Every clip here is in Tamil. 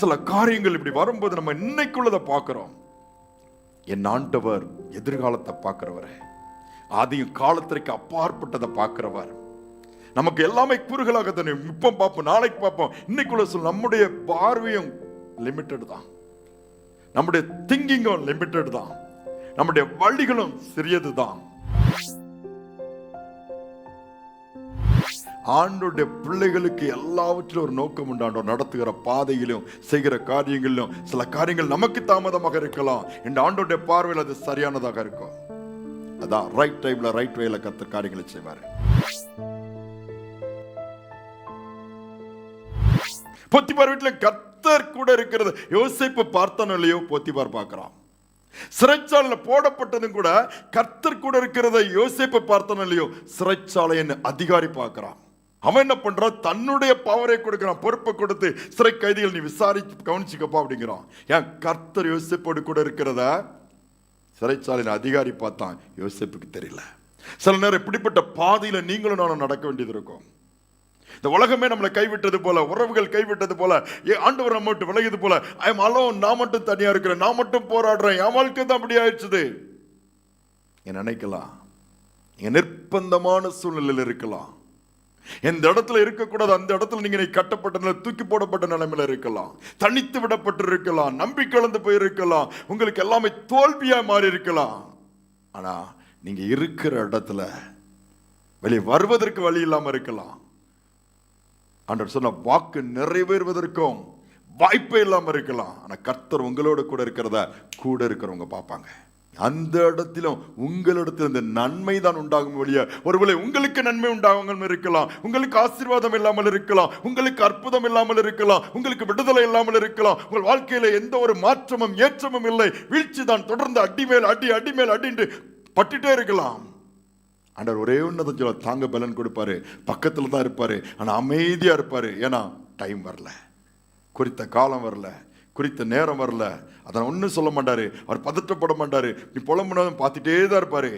சில காரியங்கள் இப்படி வரும்போது நம்ம இன்னைக்குள்ளதை பார்க்கிறோம். என் ஆண்டவர் எதிர்காலத்தை பார்க்கிறவர், ஆதியும் காலத்திற்கு அப்பாற்பட்டதை பார்க்கிறவர். நமக்கு எல்லாமே குறுகலாக தானே, இப்ப பார்ப்போம், நாளைக்கு பார்ப்போம். இன்னைக்குள்ள சொல்ல நம்முடைய பார்வையும் லிமிட்டட் தான், நம்முடைய திங்கிங்கும் லிமிட்டட் தான், நம்முடைய வழிகளும் சிறியது தான். ஆண்டோடைய பிள்ளைகளுக்கு எல்லாவற்றிலும் ஒரு நோக்கம் உண்டாண்டோம். நடத்துகிற பாதையிலும் செய்கிற காரியங்களிலும் சில காரியங்கள் நமக்கு தாமதமாக இருக்கலாம், இந்த ஆண்டோடைய பார்வையில் அது சரியானதாக இருக்கும். அதான் ரைட் டைம்ல ரைட் வேல கர்த்தர் காரியங்களை செய்வார். போத்திபார் வீட்டுல கர்த்தர் கூட இருக்கிறது. யோசேப்பு பார்த்தானோ இல்லையோ, போத்திபார் பார்க்கிறான். சிறைச்சாலையில் போடப்பட்டதும் கூட கர்த்தர் கூட இருக்கிறத யோசேப்பு பார்த்தானோ இல்லையோ, சிறைச்சாலையின் அதிகாரி பார்க்கிறான். அவன் என்ன பண்றான், தன்னுடைய பவரை கொடுக்கிறான், பொறுப்பை கொடுத்து சிறை கைதிகள் நீ விசாரிச்சு கவனிச்சுக்கப்பா அப்படிங்கிறான். ஏன் கர்த்தர் யோசேப்போடு கூட இருக்கிறத சிறைச்சாலையின் அதிகாரி பார்த்தான், யோசேப்புக்கு தெரியல. சில நேரம் இப்படிப்பட்ட பாதையில நீங்களும் நானும் நடக்க வேண்டியது இருக்கும். இந்த உலகமே நம்மளை கைவிட்டது போல, உறவுகள் கைவிட்டது போல, ஆண்டவர் நம்ம விட்டு விலகியது போல, ஐம் அலோன், நான் மட்டும் தனியா இருக்கிறேன், நான் மட்டும் போராடுறேன், என் வாழ்க்கை தான் அப்படி ஆயிடுச்சு நினைக்கலாம். நிர்பந்தமான சூழ்நிலையில் இருக்கலாம். எந்த இடத்துல இருக்கக்கூடாது அந்த இடத்துல நீங்க கட்டப்பட்ட நிலை, தூக்கி போடப்பட்ட நிலைமையில இருக்கலாம், தனித்து விடப்பட்டு இருக்கலாம், நம்பிக்கை இழந்து போயிருக்கலாம், உங்களுக்கு எல்லாமே தோல்வியா மாறி இருக்கலாம். ஆனா நீங்க இருக்கிற இடத்துல வெளியே வருவதற்கு வழி இல்லாம இருக்கலாம். ஆண்டவர் சொன்ன வாக்கு நிறைவேறுவதற்கும் வாய்ப்பே இல்லாம இருக்கலாம். ஆனா கர்த்தர் உங்களோட கூட இருக்கிறத கூட இருக்கிறவங்க பார்ப்பாங்க. அந்த இடத்திலும் உங்களிடத்தில் இந்த நன்மை தான் உண்டாகும் வழிய, ஒருவேளை உங்களுக்கு நன்மை உண்டாகாமல் இருக்கலாம், உங்களுக்கு ஆசீர்வாதம் இல்லாமல் இருக்கலாம், உங்களுக்கு அற்புதம் இல்லாமல் இருக்கலாம், உங்களுக்கு விடுதலை இல்லாமல் இருக்கலாம், உங்கள் வாழ்க்கையில எந்த ஒரு மாற்றமும் ஏற்றமும் இல்லை, வீழ்ச்சி தான், தொடர்ந்து அடிமேல் அடி அடிமேல் அடின்று பட்டுட்டே இருக்கலாம். ஆண்டவர் ஒரே ஒன்று சொல்ல, தாங்க பலன் கொடுப்பாரு, பக்கத்துல தான் இருப்பாரு, ஆனா அமைதியா இருப்பாரு. ஏன்னா டைம் வரல, குறித்த காலம் வரல, குறித்த நேரம் வரல. அதான் ஒன்றும் சொல்ல மாட்டாரு, அவர் பதற்றப்பட மாட்டாரு, நீ புலம்புனதும் பார்த்துட்டே தான் இருப்பாரு.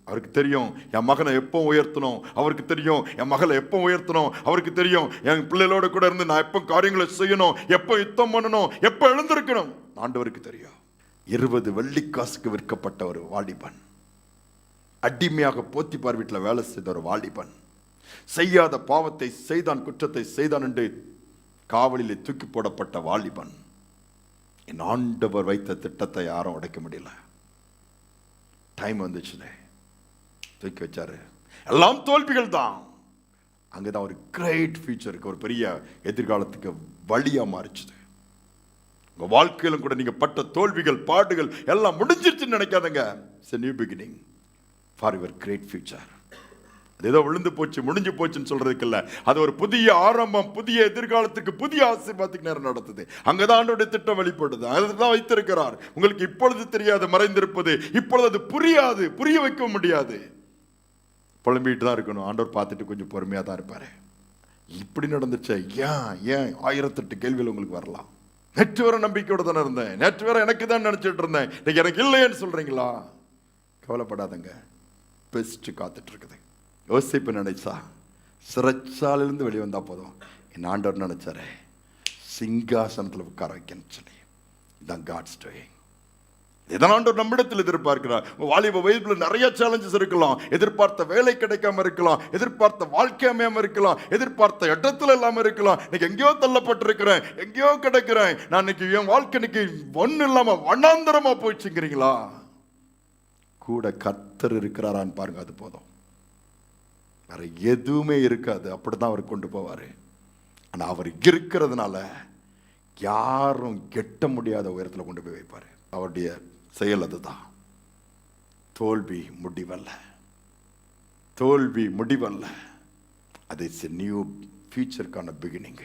அவருக்கு தெரியும் என் மகனை எப்போ உயர்த்தணும், அவருக்கு தெரியும் என் மகளை எப்போ உயர்த்தணும், அவருக்கு தெரியும் என் பிள்ளைகளோட கூட இருந்து நான் எப்போ காரியங்களை செய்யணும், எப்போ யுத்தம் பண்ணணும், எப்போ எழுந்திருக்கணும். ஆண்டவருக்கு தெரியும். 20 வெள்ளிக்காசுக்கு விற்கப்பட்ட ஒரு வாலிபன், அடிமையாக போத்திபார் வீட்டில் வேலை செய்த ஒரு வாலிபன், செய்யாத பாவத்தை செய்தான், குற்றத்தை செய்தான் என்று காவலிலே தூக்கி போடப்பட்ட வாலிபன். என் ஆண்டவர் வைத்த திட்டத்தை யாரும் உடைக்க முடியல. டைம் வந்துச்சுனே தூக்கி வச்சாரு. எல்லாம் தோல்விகள் தான். அங்கதான் ஒரு கிரேட் ஃபியூச்சருக்கு, ஒரு பெரிய எதிர்காலத்துக்கு வழியா மாறிச்சுது. உங்க வாழ்க்கையிலும் கூட நீங்க பட்ட தோல்விகள், பாடுகள் எல்லாம் முடிஞ்சிருச்சுன்னு நினைக்காதங்க. It's a new beginning for your great future. அது ஏதோ விழுந்து போச்சு முடிஞ்சு போச்சுன்னு சொல்றதுக்கு இல்ல, அது ஒரு புதிய ஆரம்பம், புதிய எதிர்காலத்துக்கு, புதிய ஆசீர்வாதத்துக்கு நேரம் நடத்துது. அங்கதான் ஆண்டவருடைய திட்டம் வெளிப்படுது. அதுதான் வைத்திருக்கிறார். உங்களுக்கு இப்பொழுது தெரியாது, மறைந்திருப்பது இப்பொழுது அது புரியாது, புரிய வைக்க முடியாது. புலம்பிட்டு தான் இருக்கணும். ஆண்டவர் பார்த்துட்டு கொஞ்சம் பொறுமையா தான் இருப்பாரு. இப்படி நடந்துச்சு, ஏன் 1008 கேள்விகள் உங்களுக்கு வரலாம். நேற்று வர நம்பிக்கையோட தானே இருந்தேன், நேற்று வர எனக்கு தான் நினைச்சிட்டு இருந்தேன், இன்னைக்கு எனக்கு இல்லைன்னு சொல்றீங்களா? கவலைப்படாதங்க, பெஸ்ட் காத்துட்டு இருக்குது. யோசிப்பு நினைச்சா சிறைச்சாலிலிருந்து வெளியே வந்தா போதும், என் ஆண்டவர் நினைச்சாரு சிங்காசனத்தில் உட்கார வைக்கணும்னு சொல்லி. இதுதான் காட்ஸ் டூயிங். இதான் ஆண்டவர் நம்மிடத்தில் எதிர்பார்க்கிறார். வாலிப வயதுல நிறைய சேலஞ்சஸ் இருக்கலாம், எதிர்பார்த்த வேலை கிடைக்காம இருக்கலாம், எதிர்பார்த்த வாழ்க்கை அமையாம இருக்கலாம், எதிர்பார்த்த இடத்துல இல்லாம இருக்கலாம். இன்னைக்கு எங்கேயோ தள்ளப்பட்டிருக்கிறேன், எங்கேயோ கிடைக்கிறேன், நான் இன்னைக்கு என் வாழ்க்கை இன்னைக்கு ஒண்ணு இல்லாம வண்ணாந்தரமா போயிடுச்சுங்கிறீங்களா? கூட கர்த்தர் இருக்கிறாரான்னு பாருங்க, அது போதும். வேற எதுவுமே இருக்காது. அப்படிதான் அவர் கொண்டு போவாரு. ஆனா அவர் இருக்கிறதுனால யாரும் எட்ட முடியாத உயரத்துல கொண்டு போய் வைப்பாரு. அவருடைய செயல் அதுதான். தோல்வி முடிவல்ல, தோல்வி முடிவல்ல, அது இட்ஸ் a new future-க்கான பிகினிங்.